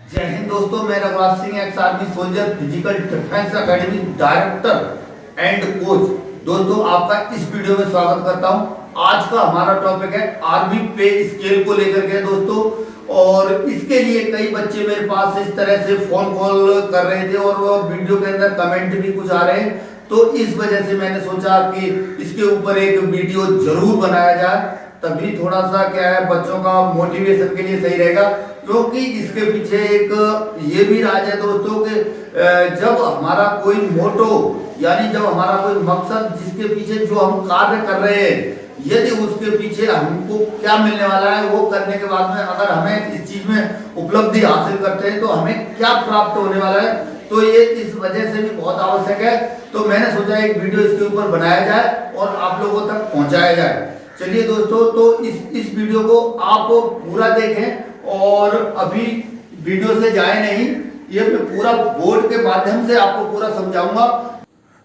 जय हिंद दोस्तों, मैं Raghuraj Singh, ex army soldier, physical defence academy director and coach. दोस्तों, आपका इस वीडियो में स्वागत करता हूं। आज का हमारा टॉपिक है आर्मी पे स्केल को लेकर के दोस्तों। और इसके लिए कई बच्चे मेरे पास इस तरह से फोन कॉल कर रहे थे और वो वीडियो के अंदर कमेंट भी कुछ आ रहे हैं, तो इस वजह से मैंने सोचा कि इसके ऊपर एक वीडियो जरूर बनाया जाए, तभी थोड़ा सा क्या है बच्चों का मोटिवेशन के लिए सही रहेगा। क्योंकि इसके पीछे एक ये भी राज है दोस्तों कि जब हमारा कोई मोटो यानी जब हमारा कोई मकसद जिसके पीछे जो हम कार्य कर रहे हैं, यदि उसके पीछे हमको क्या मिलने वाला है, वो करने के बाद में अगर हमें इस चीज में उपलब्धि हासिल करते हैं तो हमें क्या प्राप्त होने वाला है, तो ये इस वजह से भी बहुत आवश्यक है। तो मैंने सोचा एक वीडियो इसके ऊपर बनाया जाए और आप लोगों तक पहुंचाया जाए। चलिए दोस्तों, तो इस वीडियो को आप पूरा देखें और अभी वीडियो से जाए नहीं, ये पूरा बोर्ड के माध्यम से आपको पूरा समझाऊंगा।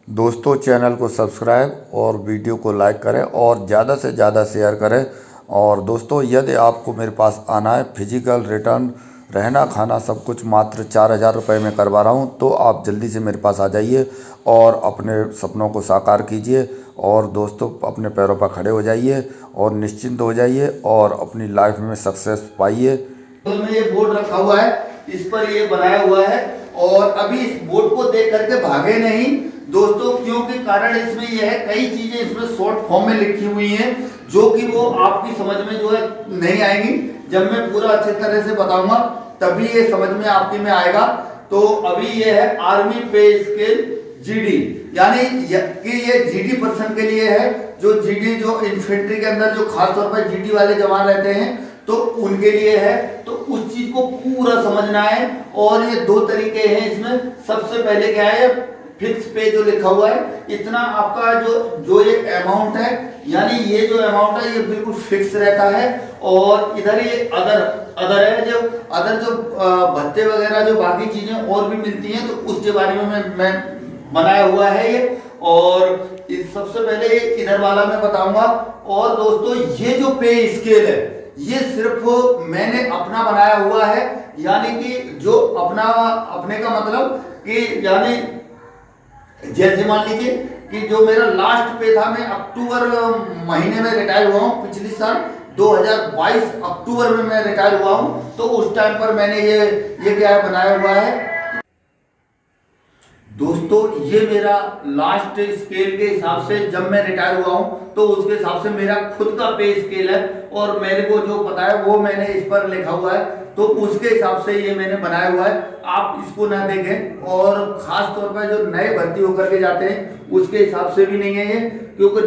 दोस्तों, चैनल को सब्सक्राइब और वीडियो को लाइक करें और ज़्यादा से ज़्यादा शेयर करें। और दोस्तों, यदि आपको मेरे पास आना है, फिजिकल रिटर्न, रहना खाना सब कुछ मात्र 4,000 रुपये में करवा रहा हूँ, तो आप जल्दी से मेरे पास आ जाइए और अपने सपनों को साकार कीजिए। और दोस्तों, अपने पैरों पर खड़े हो जाइए और निश्चिंत हो जाइए और अपनी लाइफ में सक्सेस पाइए। तो में ये बोर्ड रखा हुआ है, इस पर ये बनाया हुआ है और अभी इस बोर्ड को देख करके भागे नहीं दोस्तों, क्योंकि कारण इसमें यह है कई चीजें इसमें शॉर्ट फॉर्म में लिखी हुई हैं जो कि वो आपकी समझ में जो है नहीं आएंगी। जब मैं पूरा अच्छी तरह से बताऊंगा तभी ये समझ में आपकी में आएगा। तो अभी ये है आर्मी पे स्केल जीडी, यानी कि ये जीडी पर्सन के लिए है, जो जीडी जो इन्फेंट्री के अंदर जो खास तौर पर जीडी वाले जवान रहते हैं तो उनके लिए है। तो उस चीज को पूरा समझना है और ये दो तरीके हैं इसमें। सबसे पहले क्या है, फिक्स पे जो लिखा हुआ है, इतना आपका जो ये अमाउंट है, यानी ये जो अमाउंट है ये बिल्कुल फिक्स रहता है। और इधर ये अदर है, जो अदर जो भत्ते वगैरह जो बाकी चीजें और भी मिलती हैं, तो उसके बारे में मैं बनाया हुआ है ये। और सबसे पहले इधर वाला मैं बताऊंगा। और दोस्तों, ये जो पे स्केल है ये सिर्फ मैंने अपना बनाया हुआ है, यानी कि जो अपने का मतलब कि यानी जैसे मान लीजिए कि जो मेरा लास्ट पे था, मैं अक्टूबर महीने में रिटायर हुआ हूँ, पिछले साल 2022 अक्टूबर में मैं रिटायर हुआ हूँ। तो उस टाइम पर मैंने ये क्या है बनाया हुआ है दोस्तों। ये मेरा लास्ट स्केल के हिसाब से जब मैं रिटायर हुआ हूं तो उसके हिसाब से मेरा खुद का पे स्केल है और मेरे को जो पता है वो मैंने इस पर लिखा हुआ है, तो उसके हिसाब से ये मैंने बनाया हुआ है। आप इसको ना देखें। और खास तौर पर जो नए भर्ती होकर के जाते हैं उसके हिसाब से भी नहीं है ये, क्योंकि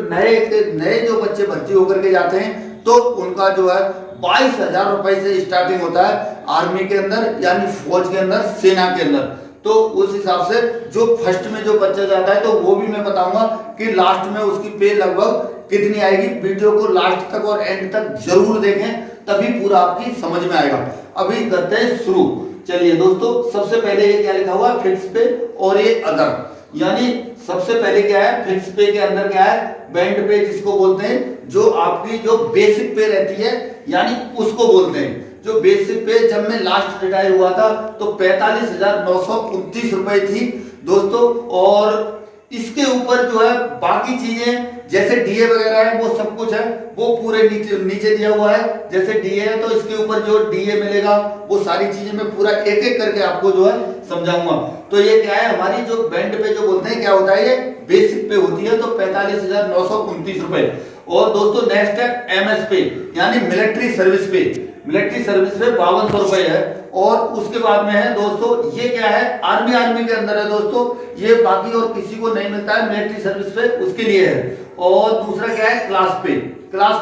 नए जो बच्चे भर्ती होकर के जाते हैं तो उनका जो है 22,000 रुपए से स्टार्टिंग होता है आर्मी के अंदर, यानी फौज के अंदर, सेना के अंदर। तो उस हिसाब से जो फर्स्ट में जो बच्चा जाता है तो वो भी मैं बताऊंगा कि लास्ट में उसकी पे लगभग कितनी आएगी। वीडियो को लास्ट तक और एंड तक जरूर देखें, तभी पूरा आपकी समझ में आएगा। अभी करते हैं शुरू। चलिए दोस्तों, सबसे पहले ये क्या लिखा हुआ है, फिक्स पे और ये अदर। यानी सबसे पहले क्या है, फिक्स पे के अंदर क्या है, बैंड पे जिसको बोलते हैं, जो आपकी जो बेसिक पे रहती है यानी उसको बोलते हैं। जो बेसिक पे जब मैं लास्ट रिटायर हुआ था तो 45,929 रुपए थी दोस्तों। और इसके ऊपर जो है बाकी चीजें जैसे डीए वगैरह है वो सब कुछ है, वो पूरे नीचे दिया हुआ है। जैसे डीए है तो इसके ऊपर जो डीए मिलेगा वो सारी चीजें मैं पूरा एक एक करके आपको जो है समझाऊंगा। तो ये क्या है, हमारी जो बैंड पे जो बोलते हैं क्या होता है, ये बेसिक पे होती है, तो 45,929 रुपए। और दोस्तों नेक्स्ट है एमएस पे, यानी मिलिट्री सर्विस पे। मिलिट्री सर्विस पे 5200 रुपए है। और उसके बाद में है दोस्तों, ये क्या है, आर्मी के अंदर है दोस्तों, ये बाकी और किसी को नहीं मिलता है, मिलिट्री सर्विस पे उसके लिए है। और दूसरा क्या है, क्लास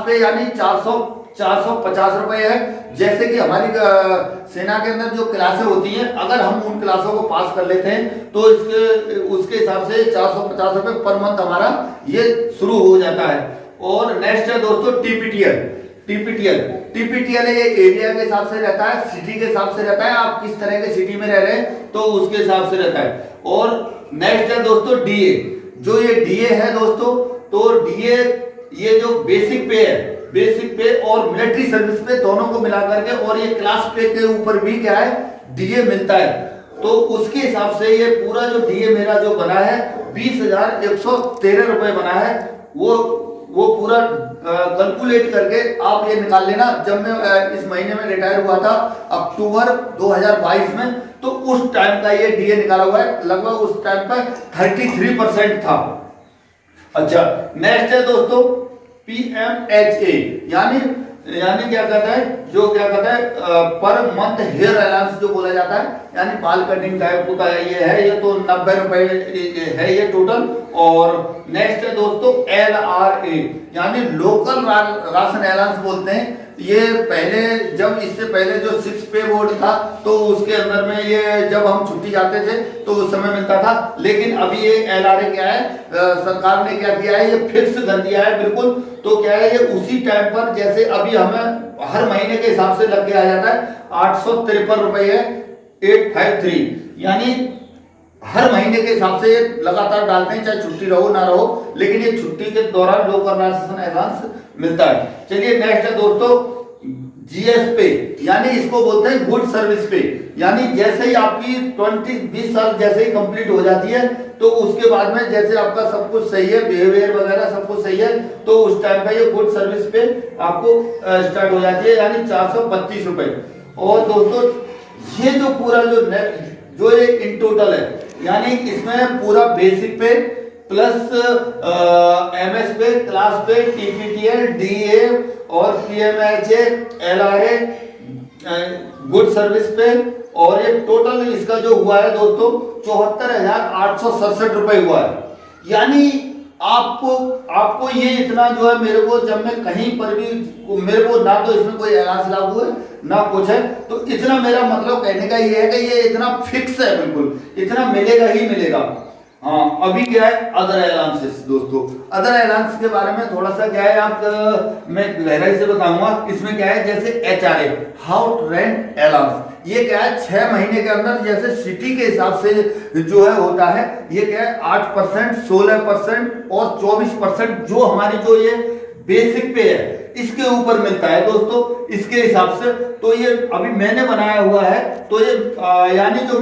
पे यानी 450 रुपए है। जैसे कि हमारी सेना के अंदर जो क्लासें होती हैं, अगर हम उन क्लासों को पास कर लेते हैं तो उसके हिसाब से 450 रुपए पर मंथ हमारा ये शुरू हो जाता है। और नेक्स्ट है दोस्तों टीपीटीएल ये एरिया के हिसाब से रहता है, सिटी के हिसाब से रहता है, आप किस तरह के सिटी में रह रहे हैं तो उसके हिसाब से रहता है। और नेक्स्ट है दोस्तों डीए। जो ये डीए है दोस्तों, तो डीए ये जो बेसिक पे है बेसिक पे और मिलिट्री सर्विस पे दोनों को मिला करके, और ये क्लास पे के ऊपर भी क्या है डीए मिलता है। तो उसके हिसाब से ये पूरा जो डीए मेरा जो बना है 20,113 रुपए बना है। वो पूरा कैलकुलेट करके आप ये निकाल लेना। जब मैं इस महीने में रिटायर हुआ था अक्टूबर 2022 में, तो उस टाइम का ये डीए निकाला हुआ है, लगभग उस टाइम पर 33% था। अच्छा, नेक्स्ट है दोस्तों PMHA, यानी क्या कहता है, जो क्या कहता है पर मंथ हेयर अलाउंस जो बोला जाता है, यानी बाल कटिंग टाइप का ये है। ये तो 90 रुपए है ये टोटल। और नेक्स्ट है दोस्तों LRA, यानी लोकल राशन अलाउंस बोलते हैं। ये पहले, जब इससे पहले जो 6 पे बोर्ड था, तो उसके अंदर में ये जब हम छुट्टी जाते थे तो उस समय मिलता था। लेकिन अभी ये LRA क्या है, सरकार ने क्या किया है, ये फिक्स कर दिया है बिल्कुल। तो क्या है, ये उसी टाइम पर जैसे अभी हमें हर महीने के हिसाब से लग के आ जाता है 853 रुपए है 853, यानी हर महीने के हिसाब से लगातार डालते हैं, चाहे छुट्टी रहो ना रहो, लेकिन ये छुट्टी के दौरान लोकल राशन अलाउंस मिलता है। चलिए नेक्स्ट है दोस्तों GS पे, यानी इसको बोलते हैं गुड सर्विस पे। यानी जैसे ही आपकी 20 साल जैसे ही कंप्लीट हो जाती है, तो उसके बाद में जैसे आपका सब कुछ सही है, बिहेवियर वगैरह सब कुछ सही है, तो उस टाइम पे ये गुड सर्विस पे आपको स्टार्ट हो जाती है, यानी 432 रुपए। और दोस्तों ये जो पूरा जो ये इन टोटल है, यानी इसमें पूरा बेसिक पे प्लस MS पे, क्लास पे, TPTL, DA और PMHA, LRA, गुड सर्विस पे, और ये टोटल इसका जो हुआ है दोस्तों 74,867 रुपए हुआ है। यानी आपको ये इतना जो है, मेरे को जब मैं कहीं पर भी, मेरे को ना तो इसमें कोई अलाउंस लागू है ना कुछ है, तो इतना मेरा मतलब कहने का ये है कि ये इतना फिक्स है, बिल्कुल इतना मिलेगा ही मिलेगा। हाँ, अभी क्या है अदर अलाउंसेस दोस्तों। अदर अलाउंस के बारे में थोड़ा सा क्या है, मैं गहराई से बताऊंगा। इसमें क्या है, जैसे HRA हाउस रेंट अलाउंस, ये क्या है 6 महीने के अंदर, जैसे सिटी के हिसाब से जो है होता है, ये क्या है 8%, 16% और 24% जो हमारी जो ये बेसिक पे है इसके ऊपर मिलता है दोस्तों, इसके हिसाब से। तो ये अभी मैंने बनाया हुआ है, तो ये यानी जो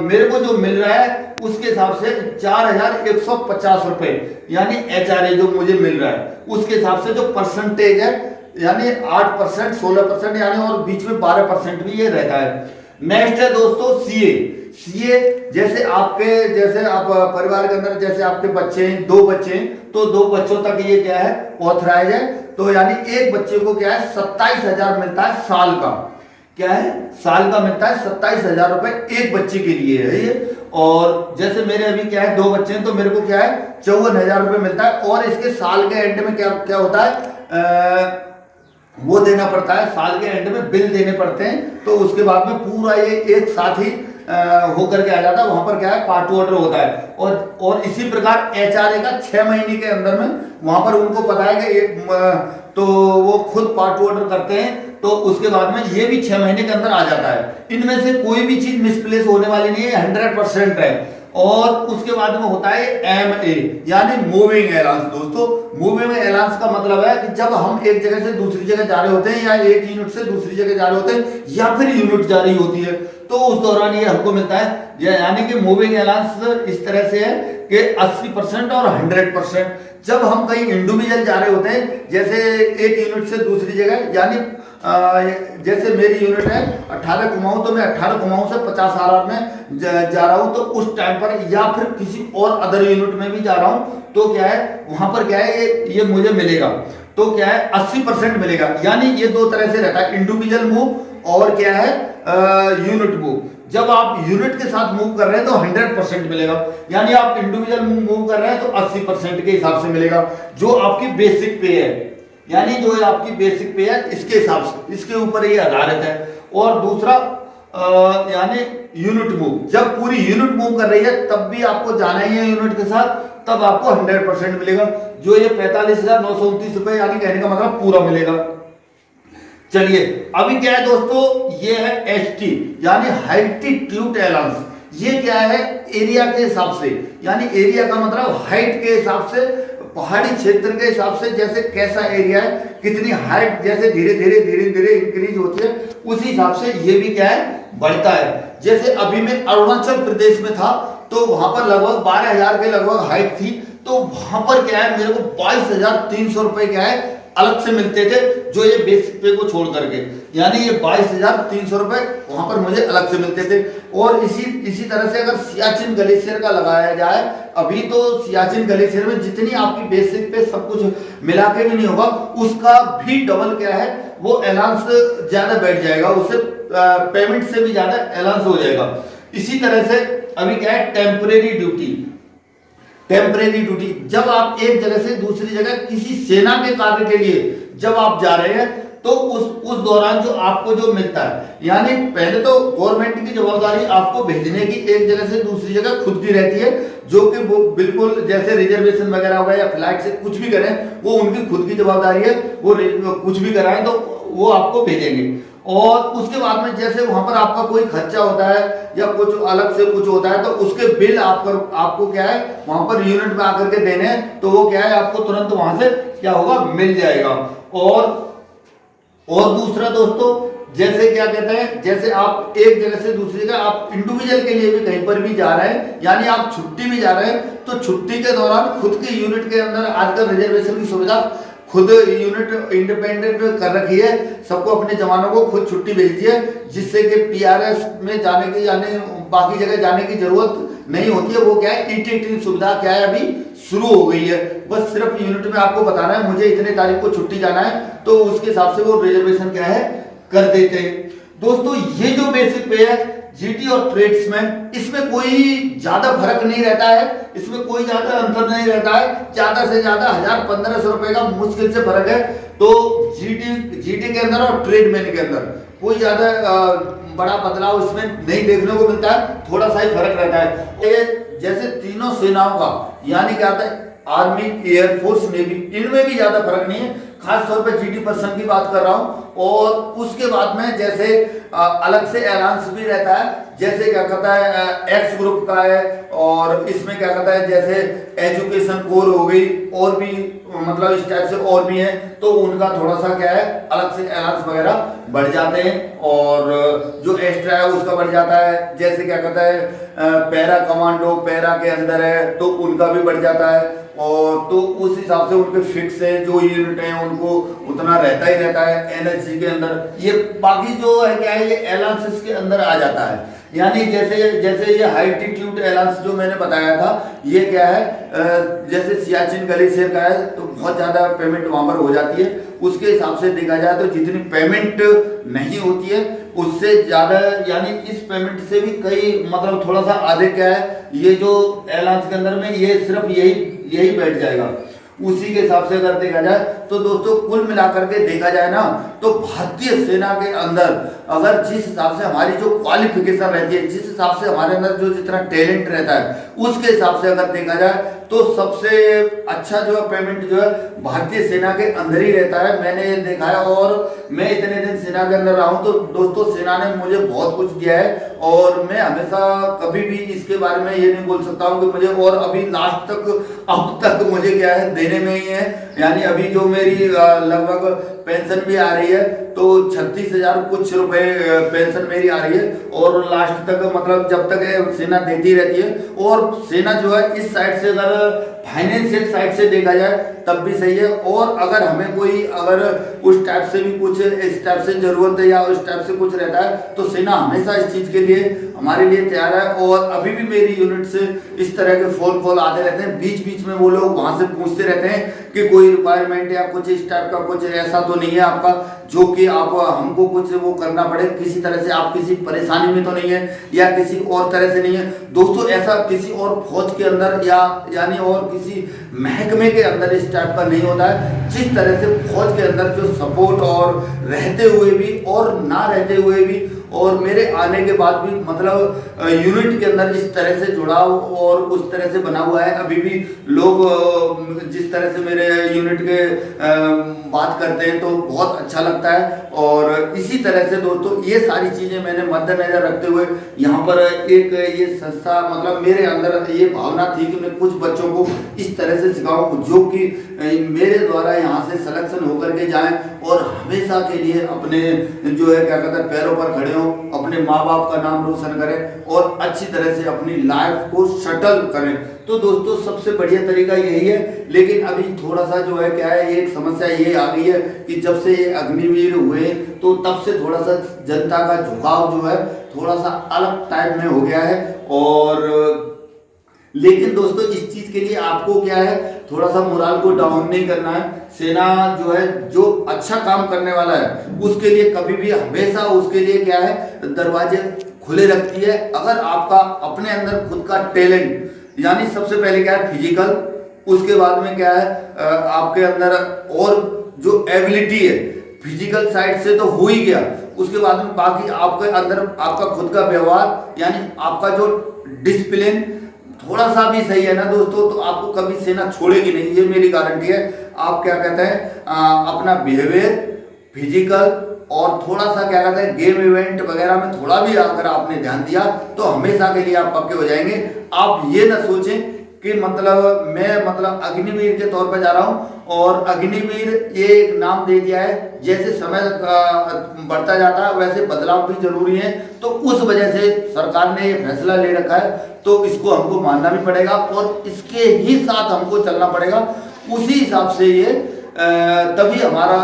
मेरे को जो मिल रहा है उसके हिसाब से 4,150 रुपए, यानी HRA जो मुझे मिल रहा है उसके हिसाब से जो परसेंटेज है, यानी 8%, 16%, यानी और बीच में 12% भी ये रहता है। नेक्स्ट है दोस्तों CA, जैसे आप परिवार के अंदर जैसे आपके बच्चे हैं, 2 बच्चे हैं, तो 2 बच्चों तक ये क्या है ऑथराइज है। तो यानी एक बच्चे को क्या है 27,000 मिलता है साल का, क्या है साल का मिलता है 27,000 रुपए एक बच्चे के लिए है ये। और जैसे मेरे अभी क्या है 2 बच्चे हैं, तो मेरे को क्या है 54,000 रुपए मिलता है। और इसके साल के एंड में क्या होता है, वो देना पड़ता है, साल के एंड में बिल देने पड़ते हैं। तो उसके बाद में पूरा ये एक साथ ही होकर के आ जाता है। वहां पर क्या है पार्ट ऑर्डर होता है। और इसी प्रकार HRA का 6 महीने के अंदर में वहां पर उनको पता है कि तो वो खुद पार्ट ऑर्डर करते हैं, तो उसके बाद में ये भी 6 महीने के अंदर आ जाता है। इनमें से कोई भी चीज मिसप्लेस होने वाली नहीं है, 100% है। और उसके बाद में होता है MA, यानी मूविंग अलाउंस दोस्तों। मूविंग अलाउंस का मतलब है कि जब हम एक जगह से दूसरी जगह जा रहे होते हैं, या एक यूनिट से दूसरी जगह जा रहे होते हैं, या फिर यूनिट जा रही होती है, तो उस दौरान ये हमको मिलता है। यानी कि मूविंग अलाउंस इस तरह से है कि 80% और 100%। जब हम कहीं इंडिविजुअल जा रहे होते हैं, जैसे एक यूनिट से दूसरी जगह, यानी जैसे मेरी यूनिट है 18 कुमाऊं, तो मैं 18 कुमाऊं से 50 RR में जा रहा हूं, तो उस टाइम पर, या फिर किसी और अदर यूनिट में भी जा रहा हूं, तो क्या है वहां पर क्या है ये मुझे मिलेगा। तो क्या है 80% मिलेगा। यानी ये 2 तरह से रहता है, इंडिविजुअल मूव और क्या है यूनिट मूव। जब आप यूनिट के साथ मूव कर रहे हैं तो 100% मिलेगा, यानी आप इंडिविजुअल मूव कर रहे हैं तो 80% के हिसाब से मिलेगा, जो आपकी बेसिक पे है। यानी जो आपकी बेसिक पे है इसके हिसाब से, इसके ऊपर ये आधारित है। और दूसरा यानी यूनिट मूव, जब पूरी यूनिट मूव कर रही है तब भी आपको जाना ही है यूनिट के साथ, तब आपको 100% मिलेगा। जो ये 45,929 रुपए, यानी कहने का मतलब पूरा मिलेगा। चलिए अभी क्या है दोस्तों, ये है HT, यानी हाइटीट्यूड अलाउंस। ये क्या है एरिया के हिसाब से, यानी एरिया का मतलब हाइट के हिसाब से पहाड़ी क्षेत्र के हिसाब से जैसे कैसा एरिया है, कितनी हाइट जैसे धीरे धीरे इंक्रीज होती है, उसी हिसाब से ये भी क्या है बढ़ता है। जैसे अभी मैं अरुणाचल प्रदेश में था तो वहां पर लगभग 12,000 के लगभग हाइट थी, तो वहां पर क्या है मेरे को 22,300 रुपए क्या है अलग से मिलते थे, जो ये बेसिक पे को छोड़ करके, यानी ये 22,300 रुपए वहां पर मुझे अलग से मिलते थे। और इसी तरह से अगर सियाचिन ग्लेशियर का लगाया जाए, अभी तो सियाचिन ग्लेशियर में जितनी आपकी बेसिक पे सब कुछ मिला के भी नहीं होगा, उसका भी डबल क्या है वो अलाउंस ज्यादा बैठ जाएगा, उससे पेमेंट से भी ज्यादा अलाउंस हो जाएगा। इसी तरह से अभी क्या है टेम्परेरी ड्यूटी, जब आप एक जगह से दूसरी जगह किसी सेना के कार्य के लिए जब आप जा रहे हैं तो उस दौरान जो आपको जो मिलता है, यानी पहले तो गवर्नमेंट की जवाबदारी आपको भेजने की एक जगह से दूसरी जगह खुद की रहती है, जो कि वो बिल्कुल जैसे रिजर्वेशन वगैरह हो गया या फ्लाइट से कुछ भी करें वो उनकी खुद की जवाबदारी है, वो कुछ भी कराएं तो वो आपको भेजेंगे। और उसके बाद में जैसे वहां पर आपका कोई खर्चा होता है या कुछ अलग से कुछ होता है तो उसके बिल आपको क्या है वहां पर यूनिट में आकर के देने हैं, तो वो क्या है आपको तुरंत वहां से क्या होगा मिल जाएगा। और दूसरा दोस्तों, जैसे क्या कहते हैं, जैसे आप एक जगह से दूसरी जगह आप इंडिविजुअल के लिए भी कहीं पर भी जा रहे हैं, यानी आप छुट्टी भी जा रहे हैं, तो छुट्टी के दौरान खुद के यूनिट के अंदर आजकल रिजर्वेशन की सुविधा खुद यूनिट इंडिपेंडेंट कर रखी है, सबको अपने जवानों को खुद छुट्टी भेजती है, जिससे कि पीआरएस में जाने की यानी बाकी जगह जाने की जरूरत नहीं होती है। वो क्या है ईटीटी सुविधा क्या है अभी शुरू हो गई है, बस सिर्फ यूनिट में आपको बताना है मुझे इतने तारीख को छुट्टी जाना है, तो उसके हिसाब से वो रिजर्वेशन क्या है कर देते हैं। दोस्तों ये जो बेसिक पे है जीटी और ट्रेड्समैन, इसमें कोई ज्यादा फर्क नहीं रहता है, इसमें कोई ज्यादा अंतर नहीं रहता है, ज्यादा से ज्यादा 1,000-1,500 रुपए का मुश्किल से फर्क है। तो जीटी के अंदर और ट्रेडमैन के अंदर कोई ज्यादा बड़ा बदलाव इसमें नहीं देखने को मिलता है, थोड़ा सा ही फर्क रहता है। ये जैसे तीनों सेनाओं का यानी क्या होता है आर्मी, एयरफोर्स, नेवी, इनमें भी ज्यादा फर्क नहीं है, खास तौर पे जीडी पर्सन की बात कर रहा हूं। और उसके बाद में जैसे अलग से अलाउंस भी रहता है, जैसे क्या कहता है एक्स ग्रुप का है, और इसमें क्या कहता है जैसे एजुकेशन कोर हो गई, और भी मतलब इस टाइप से और भी है, तो उनका थोड़ा सा क्या है अलग से अलाउंस वगैरह बढ़ जाते हैं, और जो एक्स्ट्रा है उसका बढ़ जाता है। जैसे क्या कहता है पैरा कमांडो पैरा के अंदर है तो उनका भी बढ़ जाता है, और तो उस हिसाब से उनके फिक्स है जो यूनिट है उनको उतना रहता ही रहता है। एनएसजी के अंदर ये बाकी जो है क्या है ये अलाउंसेस के अंदर आ जाता है, यानी जैसे ये हाइटीट्यूड अलाउंस जो मैंने बताया था, ये क्या है जैसे सियाचिन ग्लेशियर का है तो बहुत ज्यादा पेमेंट वहां पर हो जाती है, उसके हिसाब से देखा जाए तो जितनी पेमेंट नहीं होती है उससे ज्यादा, यानी इस पेमेंट से भी कई मतलब थोड़ा सा आधे क्या है ये जो अलाउंस के अंदर में ये सिर्फ यही बैठ जाएगा। उसी के हिसाब से अगर देखा जाए तो दोस्तों कुल मिलाकर के देखा जाए ना तो भारतीय सेना के अंदर अगर जिस हिसाब से हमारी जो क्वालिफिकेशन रहती है, जिस हिसाब से हमारे अंदर जो जितना टैलेंट रहता है, उसके हिसाब से अगर देखा जाए तो सबसे अच्छा जो है पेमेंट जो है भारतीय सेना के अंदर ही रहता है, मैंने ये देखा है। और मैं इतने दिन सेना के अंदर रहा हूं तो दोस्तों सेना ने मुझे बहुत कुछ दिया है, और मैं हमेशा कभी भी इसके बारे में ये नहीं बोल सकता हूं कि मुझे, और अभी लास्ट तक अब तक मुझे क्या है देने में ही है, यानी अभी जो मेरी लगभग पेंशन भी आ रही है तो 36,000 कुछ रुपए पेंशन मेरी आ रही है, और लास्ट तक मतलब जब तक सेना देती रहती है। और सेना जो है इस साइड से अगर फाइनेंशियल साइड से देखा जाए तब भी सही है, और अगर हमें कोई अगर उस टाइप से भी कुछ इस टाइप से जरूरत है या उस टाइप से कुछ रहता है तो सेना हमेशा इस चीज के लिए हमारे लिए तैयार है। और अभी भी मेरी यूनिट से इस तरह के फोन कॉल आते रहते हैं, बीच बीच में वो लोग वहां से पूछते रहते हैं कि कोई रिक्वायरमेंट या कुछ इस टाइप का कुछ ऐसा तो नहीं है आपका जो कि आप हमको कुछ वो करना पड़े, किसी तरह से आप किसी परेशानी में तो नहीं है या किसी और तरह से नहीं है। दोस्तों ऐसा किसी और फौज के अंदर या यानी और किसी महकमे के अंदर इस टाइप का नहीं होता है, जिस तरह से फौज के अंदर जो सपोर्ट और रहते हुए भी और ना रहते हुए भी और मेरे आने के बाद भी मतलब यूनिट के अंदर इस तरह से जुड़ाव और उस तरह से बना हुआ है। अभी भी लोग जिस तरह से मेरे यूनिट के बात करते हैं तो बहुत अच्छा लगता है। और इसी तरह से दोस्तों ये सारी चीज़ें मैंने मद्देनजर रखते हुए यहाँ पर एक ये संस्था मतलब मेरे अंदर ये भावना थी कि मैं कुछ बच्चों को इस तरह से सिखाऊं जो कि मेरे द्वारा यहाँ से सिलेक्शन होकर के जाएं और हमेशा के लिए अपने जो है क्या कहते हैं पैरों पर खड़े हों, अपने माँ बाप का नाम रोशन करें और अच्छी तरह से अपनी लाइफ को सेटल करें। तो दोस्तों सबसे बढ़िया तरीका यही है। लेकिन अभी थोड़ा सा जो है क्या है एक समस्या ये आ गई है कि जब से ये अग्निवीर हुए तो तब से थोड़ा सा जनता का झुकाव जो है थोड़ा सा अलग टाइप में हो गया है। और लेकिन दोस्तों इस चीज के लिए आपको क्या है थोड़ा सा मोराल को डाउन नहीं करना है। सेना जो है जो अच्छा काम करने वाला है उसके लिए कभी भी हमेशा उसके लिए क्या है दरवाजे खुले रखती है। अगर आपका अपने अंदर खुद का टैलेंट यानी सबसे पहले क्या है फिजिकल, उसके बाद में क्या है आपके अंदर और जो एबिलिटी है फिजिकल साइड से तो हो ही गया, उसके बाद में बाकी आपके अंदर आपका खुद का व्यवहार यानी आपका जो डिसिप्लिन थोड़ा सा भी सही है ना दोस्तों तो आपको कभी सेना छोड़ेगी नहीं, ये मेरी गारंटी है। आप क्या कहते हैं अपना बिहेवियर फिजिकल और थोड़ा सा क्या कहते हैं गेम इवेंट वगैरह में थोड़ा भी अगर आपने ध्यान दिया तो हमेशा के लिए आप पक्के हो जाएंगे। आप ये ना सोचें कि मतलब मैं मतलब अग्निवीर के तौर पर जा रहा हूँ और अग्निवीर ये एक नाम दे दिया है। जैसे समय बढ़ता जाता है वैसे बदलाव भी जरूरी है, तो उस वजह से सरकार ने ये फैसला ले रखा है तो इसको हमको मानना भी पड़ेगा और इसके ही साथ हमको चलना पड़ेगा। उसी हिसाब से ये तभी हमारा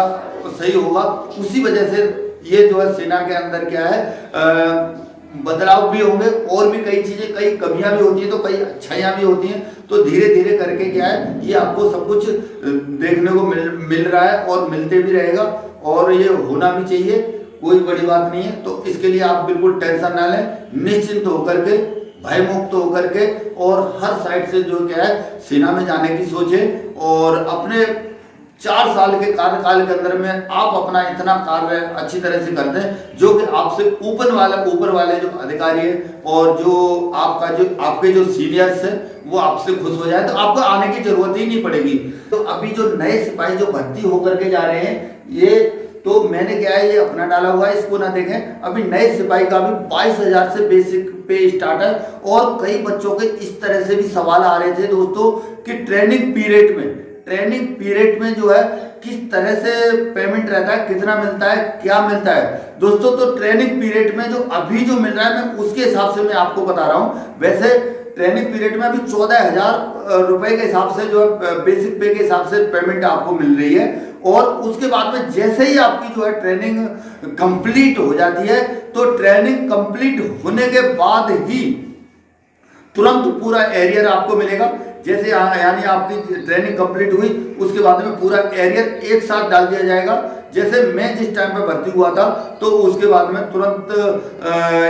सही होगा। उसी वजह से ये जो है सेना के अंदर क्या है बदलाव भी होंगे और भी कई चीजें कई कमियां भी होती हैं तो कई अच्छाइयां भी होती हैं। तो धीरे धीरे करके क्या है ये आपको सब कुछ देखने को मिल रहा है और मिलते भी रहेगा और ये होना भी चाहिए, कोई बड़ी बात नहीं है। तो इसके लिए आप बिल्कुल टेंशन ना लें, निश्चिंत होकर के भय मुक्त होकर के और हर साइड से जो क्या है सेना में जाने की सोचें और अपने 4 साल के कार्यकाल के अंदर में आप अपना इतना कार्य अच्छी तरह से करते हैं जो कि आपसे ऊपर वाले जो अधिकारी है और जो आपके जो सीनियर्स है वो आपसे खुश हो जाए तो आपको आने की जरूरत ही नहीं पड़ेगी। तो अभी जो नए सिपाही जो भर्ती होकर के जा रहे हैं ये तो मैंने क्या है ये अपना डाला हुआ है, इसको ना देखें। अभी नए सिपाही का भी 22,000 से बेसिक पे स्टार्ट है और कई बच्चों के इस तरह से भी सवाल आ रहे थे दोस्तों कि ट्रेनिंग पीरियड में जो है किस तरह से पेमेंट रहता है, कितना मिलता है, क्या मिलता है दोस्तों। तो ट्रेनिंग पीरियड में जो अभी जो मिल रहा है मैं उसके हिसाब से मैं आपको बता रहा हूँ। वैसे ट्रेनिंग पीरियड में अभी 14,000 रुपए के हिसाब से जो बेसिक पे के हिसाब से पेमेंट आपको मिल रही है और उसके बाद में जैसे ही आपकी जो है ट्रेनिंग कंप्लीट हो जाती है तो ट्रेनिंग कंप्लीट होने के बाद ही तुरंत पूरा एरियर आपको मिलेगा। जैसे यानी आपकी ट्रेनिंग कंप्लीट हुई उसके बाद में पूरा एरियर एक साथ डाल दिया जाएगा। जैसे मैं जिस टाइम पे भर्ती हुआ था तो उसके बाद में तुरंत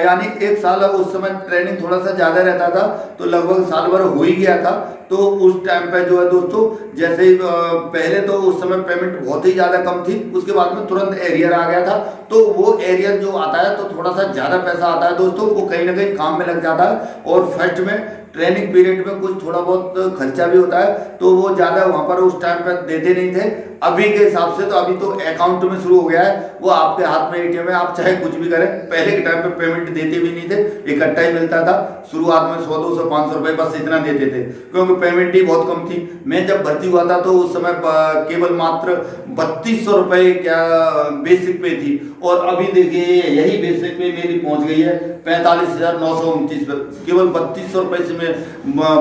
यानी 1 साल उस समय ट्रेनिंग थोड़ा सा ज़्यादा रहता था तो लगभग साल भर हो ही गया था। तो उस टाइम पे जो है दोस्तों जैसे ही पहले तो उस समय पेमेंट बहुत ही ज़्यादा कम थी, उसके बाद में तुरंत एरियर आ गया था। तो वो एरियर जो आता है तो थोड़ा सा ज़्यादा पैसा आता है दोस्तों, वो कहीं ना कहीं काम में लग जाता है और फर्स्ट में ट्रेनिंग पीरियड में कुछ थोड़ा बहुत खर्चा भी होता है तो वो ज़्यादा वहाँ पर उस टाइम पर देते नहीं थे। अभी के हिसाब से तो अभी तो अकाउंट में शुरू हो गया है, वो आपके हाथ में एटीएम है, आप चाहे कुछ भी करें। पहले के टाइम पे पेमेंट देते भी नहीं थे, इकट्ठा ही मिलता था। शुरुआत में 100, 200, 500 रुपए बस इतना देते थे क्योंकि पेमेंट ही बहुत कम थी। मैं जब भर्ती हुआ था तो उस समय केवल मात्र 3200 रुपए क्या बेसिक पे थी और अभी देखिए यही बेसिक पे मेरी पहुंच गई है 45,929 पर। केवल 3200 रुपए से मैं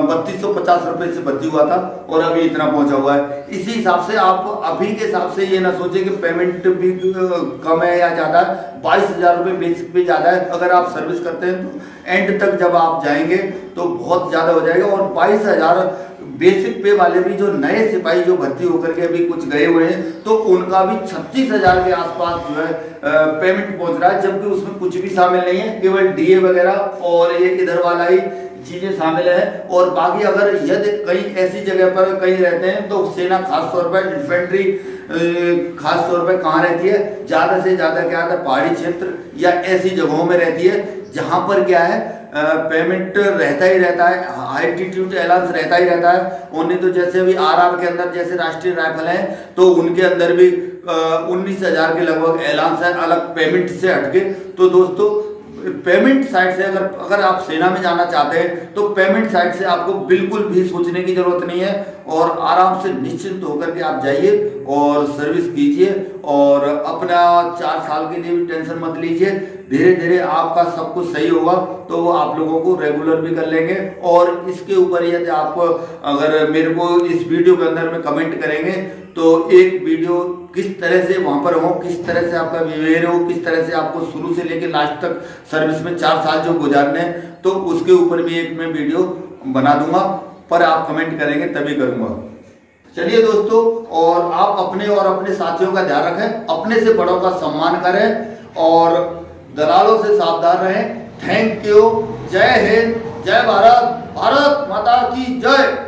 3250 रुपए से भर्ती हुआ था और अभी इतना पहुंचा हुआ है। इसी हिसाब से आप अभी के हिसाब से ये ना सोचे कि पेमेंट भी कम है या ज़्यादा है। 22,000 रुपये बेसिक पे ज़्यादा है। अगर आप सर्विस करते हैं तो एंड तक जब आप जाएंगे तो बहुत ज़्यादा हो जाएगा। और 22,000 बेसिक पे वाले भी जो नए सिपाही जो भर्ती होकर के अभी कुछ गए हुए हैं तो उनका भी 36,000 के आसपास जो है पेमेंट पहुंच रहा है, जबकि उसमें कुछ भी शामिल नहीं है, केवल डीए वगैरह और ये इधर वाला ही चीजें शामिल है। और बाकी अगर यदि कहीं ऐसी जगह पर कहीं रहते हैं तो सेना खास तौर पर इन्फेंट्री खास तौर पर कहाँ रहती है, ज्यादा से ज्यादा क्या है पहाड़ी क्षेत्र या ऐसी जगहों में रहती है जहां पर क्या है पेमेंट रहता ही रहता है, हाईटीट्यूड अलाउंस रहता ही रहता है। उन्हें तो जैसे अभी आरआर के अंदर जैसे राष्ट्रीय राइफल है तो उनके अंदर भी 19,000 के लगभग अलाउंस है अलग पेमेंट से हटके। तो दोस्तों पेमेंट साइड से अगर आप सेना में जाना चाहते हैं तो पेमेंट साइड से आपको बिल्कुल भी सोचने की जरूरत नहीं है और आराम से निश्चिंत होकर के आप जाइए और सर्विस कीजिए और अपना 4 साल के लिए भी टेंशन मत लीजिए। धीरे धीरे आपका सब कुछ सही होगा तो वो आप लोगों को रेगुलर भी कर लेंगे। और इसके ऊपर यदि आप अगर मेरे को इस वीडियो के अंदर में कमेंट करेंगे तो एक वीडियो किस तरह से वहां पर हो, किस तरह से आपका बिहेवियर हो, किस तरह से आपको शुरू से लेकर लास्ट तक सर्विस में 4 साल जो गुजारने हैं तो उसके ऊपर भी एक मैं वीडियो बना दूंगा, पर आप कमेंट करेंगे तभी करूंगा। चलिए दोस्तों, और आप अपने और अपने साथियों का ध्यान रखें, अपने से बड़ों का सम्मान करें और दलालों से सावधान रहें। Thank you. जय हिंद, जय भारत, भारत माता की जय।